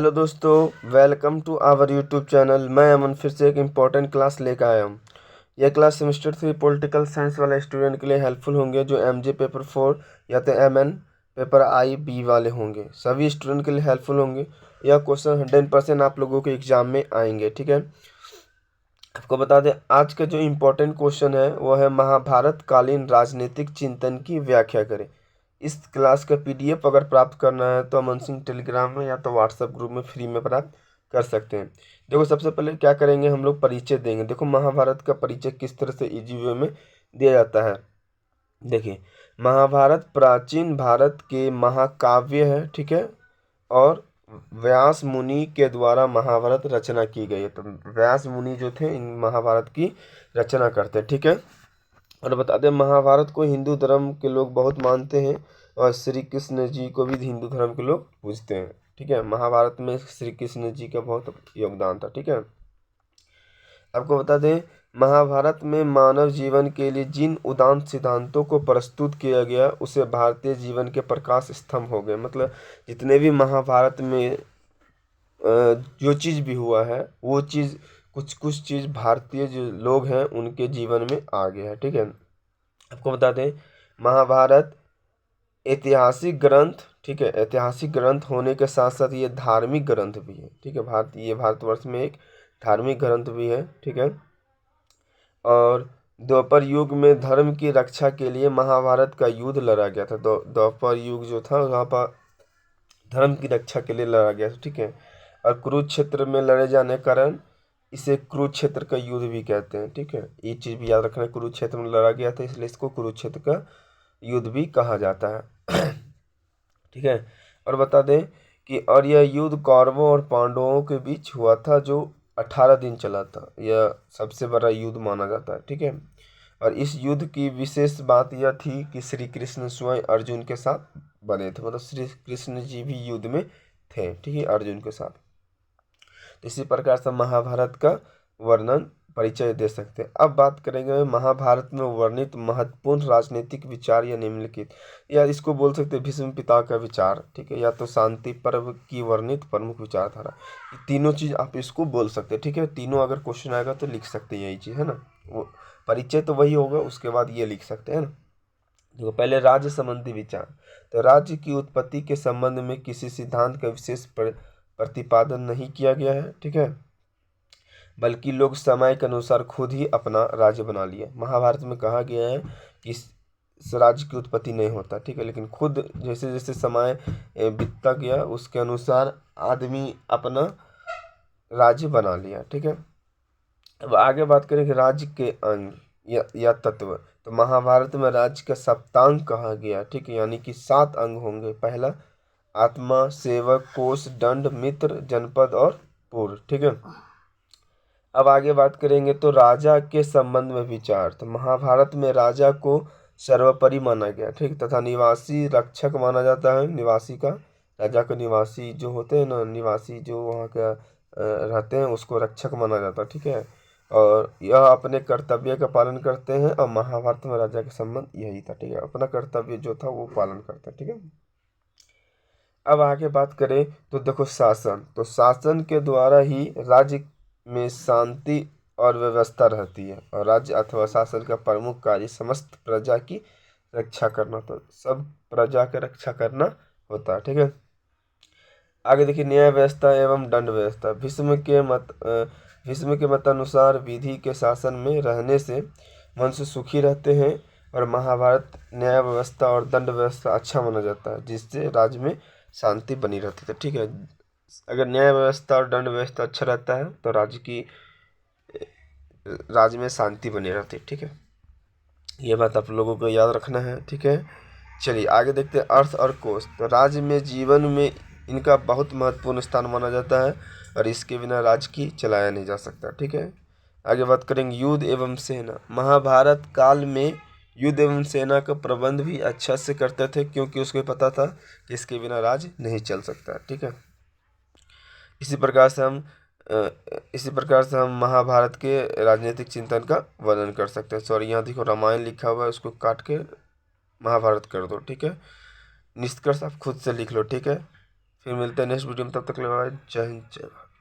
Hello दोस्तों, welcome to our YouTube channel. मैं अमन फिर से एक इम्पॉर्टेंट क्लास लेकर आया हूँ। यह क्लास सेमेस्टर 3 पॉलिटिकल साइंस वाले स्टूडेंट के लिए हेल्पफुल होंगे जो एमजे पेपर 4 या तो एमएन पेपर आई बी वाले होंगे। सभी स्टूडेंट के लिए हेल्पफुल होंगे। यह क्वेश्चन 100% आप लोगों के एग्जाम में आएंगे। ठीक है, आपको बता दें आज का जो इम्पोर्टेंट क्वेश्चन है वो है महाभारत कालीन राजनीतिक चिंतन की व्याख्या करें। इस क्लास का पीडीएफ अगर प्राप्त करना है तो अमन सिंह टेलीग्राम में या तो व्हाट्सएप ग्रुप में फ्री में प्राप्त कर सकते हैं। देखो, सबसे पहले क्या करेंगे, हम लोग परिचय देंगे। देखो, महाभारत का परिचय किस तरह से इजी वे में दिया जाता है। देखिए, महाभारत प्राचीन भारत के महाकाव्य है। ठीक है, और व्यास मुनि के द्वारा महाभारत रचना की गई है। तो व्यास मुनि जो थे इन महाभारत की रचना करते हैं। ठीक है, और बता दें महाभारत को हिंदू धर्म के लोग बहुत मानते हैं और श्री कृष्ण जी को भी हिंदू धर्म के लोग पूजते हैं। ठीक है, महाभारत में श्री कृष्ण जी का बहुत योगदान था। ठीक है, आपको बता दें महाभारत में मानव जीवन के लिए जिन उदात्त सिद्धांतों को प्रस्तुत किया गया उसे भारतीय जीवन के प्रकाश स्तंभ हो गए। मतलब जितने भी महाभारत में जो चीज़ भी हुआ है वो चीज़ कुछ कुछ चीज़ भारतीय जो लोग हैं उनके जीवन में आ गया है। ठीक है, आपको बता दें महाभारत ऐतिहासिक ग्रंथ, ठीक है, ऐतिहासिक ग्रंथ होने के साथ साथ ये धार्मिक ग्रंथ भी है। ठीक है, भारतवर्ष में एक धार्मिक ग्रंथ भी है। ठीक है, और द्वापर युग में धर्म की रक्षा के लिए महाभारत का युद्ध लड़ा गया था। द्वापर युग जो था वहाँ पर धर्म की रक्षा के लिए लड़ा गया था। ठीक है, और कुरुक्षेत्र में लड़े जाने के कारण इसे कुरुक्षेत्र का युद्ध भी कहते हैं। ठीक है, ये चीज़ भी याद रखना, कुरुक्षेत्र में लड़ा गया था इसलिए इसको कुरुक्षेत्र का युद्ध भी कहा जाता है। ठीक है, और बता दें कि और यह युद्ध कौरवों और पांडवों के बीच हुआ था जो 18 दिन चला था। यह सबसे बड़ा युद्ध माना जाता है। ठीक है, और इस युद्ध की विशेष बात यह थी कि श्री कृष्ण स्वयं अर्जुन के साथ बने थे। मतलब श्री कृष्ण जी भी युद्ध में थे। ठीक है, अर्जुन के साथ। तो इसी प्रकार से महाभारत का वर्णन परिचय दे सकते हैं। अब बात करेंगे महाभारत में वर्णित महत्वपूर्ण राजनीतिक विचार या निम्नलिखित, या इसको बोल सकते हैं भीष्म पिता का विचार। ठीक है, या तो शांति पर्व की वर्णित प्रमुख विचारधारा। ये तीनों चीज आप इसको बोल सकते हैं। ठीक है, तीनों अगर क्वेश्चन आएगा तो लिख सकते हैं, यही चीज है ना। वो परिचय तो वही होगा, उसके बाद ये लिख सकते हैं ना। देखो, पहले राज्य संबंधी विचार। तो राज्य की उत्पत्ति के संबंध में किसी सिद्धांत का विशेष प्रतिपादन नहीं किया गया है। ठीक है, बल्कि लोग समय के अनुसार खुद ही अपना राज्य बना लिया। महाभारत में कहा गया है कि इस राज्य की उत्पत्ति नहीं होता। ठीक है, लेकिन खुद जैसे जैसे समय बीतता गया उसके अनुसार आदमी अपना राज्य बना लिया। ठीक है, अब आगे बात करें कि राज्य के अंग या तत्व। तो महाभारत में राज्य का सप्तांग कहा गया। ठीक है, यानी कि 7 अंग होंगे। पहला आत्मा, सेवक, कोष, दंड, मित्र, जनपद और पूर्व। ठीक है, अब आगे बात करेंगे तो राजा के संबंध में विचार। तो महाभारत में राजा को सर्वोपरि माना गया। ठीक, तथा निवासी रक्षक माना जाता है। निवासी का, राजा का निवासी जो होते हैं ना, निवासी जो वहाँ का रहते हैं उसको रक्षक माना जाता है। ठीक है, और यह अपने कर्तव्य का पालन करते हैं और महाभारत में राजा का संबंध यही था। ठीक है, अपना कर्तव्य जो था वो पालन करते हैं। ठीक है, अब आगे बात करें तो देखो शासन। तो शासन के द्वारा ही राज्य में शांति और व्यवस्था रहती है, और राज्य अथवा शासन का प्रमुख कार्य समस्त प्रजा की रक्षा करना। तो सब प्रजा की रक्षा करना होता है। ठीक है, आगे देखिए न्याय व्यवस्था एवं दंड व्यवस्था। भीष्म के मतानुसार विधि के शासन में रहने से मनुष्य सुखी रहते हैं, और महाभारत न्याय व्यवस्था और दंड व्यवस्था अच्छा माना जाता है जिससे राज्य में शांति बनी रहती है। ठीक है, अगर न्याय व्यवस्था और दंड व्यवस्था अच्छा रहता है तो राज्य में शांति बनी रहती है। ठीक है, ये बात आप लोगों को याद रखना है। ठीक है, चलिए आगे देखते हैं अर्थ और कोश। तो राज्य में जीवन में इनका बहुत महत्वपूर्ण स्थान माना जाता है और इसके बिना राज्य की चलाया नहीं जा सकता। ठीक है, आगे बात करेंगे युद्ध एवं सेना। महाभारत काल में युद्ध एवं सेना का प्रबंध भी अच्छा से करते थे क्योंकि उसको पता था कि इसके बिना राज्य नहीं चल सकता। ठीक है, इसी प्रकार से हम महाभारत के राजनीतिक चिंतन का वर्णन कर सकते हैं। सॉरी, यहाँ देखो रामायण लिखा हुआ है, उसको काट के महाभारत कर दो। ठीक है, निष्कर्ष आप खुद से लिख लो। ठीक है, फिर मिलते हैं नेक्स्ट वीडियो में, तब तक के लिए बाय। जय हिंद जय भारत।